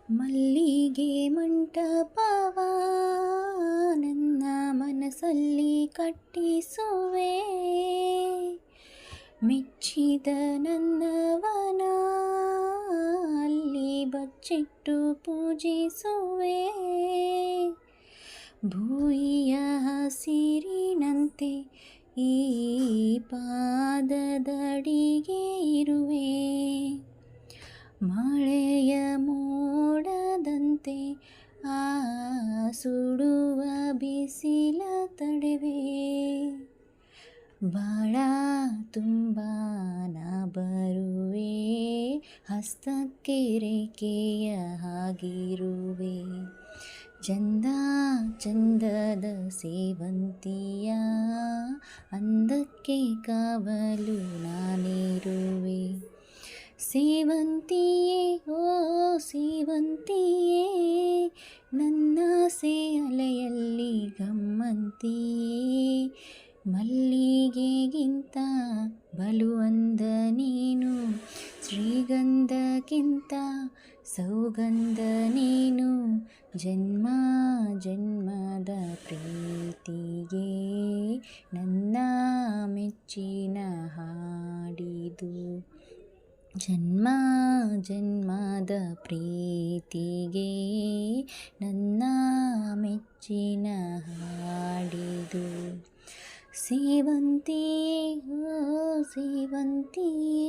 ಮಲ್ಲಿಗೆ ಮಂಟಪವ ನನ್ನ ಮನಸ್ಸಲ್ಲಿ ಕಟ್ಟಿಸುವೆ, ಮೆಚ್ಚಿದ ನನ್ನವನ ಅಲ್ಲಿ ಬಚ್ಚಿಟ್ಟು ಪೂಜಿಸುವೆ. ಭೂಯಿಯ ಹಸಿರಿನಂತೆ ಈ ಪಾದದಡಿಗೆ ಇರುವೆ, ಮಳೆಯ ಮೋಡದಂತೆ ಆ ಸುಡುವ ಬಿಸಿಲ ತಡೆವೆ. ಬಾಳ ತುಂಬ ನಾ ಬರುವೆ, ಹಸ್ತಕ್ಕೆ ರೇಖೆಯ ಹಾಗಿರುವೆ. ಚಂದ ಚಂದದ ಸೇವಂತಿಯ ಅಂದಕ್ಕೆ ಕಾವಲು ನಾನಿರುವೆ. ಸೇವಂತಿಯೇ ಓ ಸೇವಂತಿಯೇ, ನನ್ನಾಸೆ ಅಲೆಯಲ್ಲಿ ಗಮ್ಮಂತಿಯೇ. ಮಲ್ಲಿಗೆಗಿಂತ ಬಲು ಅಂದ ನೀನು, ಶ್ರೀಗಂಧಕ್ಕಿಂತ ಸೌಗಂಧ ನೀನು. ಜನ್ಮ ಜನ್ಮದ ಪ್ರೀತಿಗೆ ನನ್ನ ಮೆಚ್ಚಿನ ಹಾಡಿದು. ಜನ್ಮ ಜನ್ಮದ ಪ್ರೀತಿಗೆ ನನ್ನ ಮೆಚ್ಚಿನ ಹಾಡಿದು. ಸೇವಂತಿಯೇ ಓ ಸೇವಂತಿಯೇ.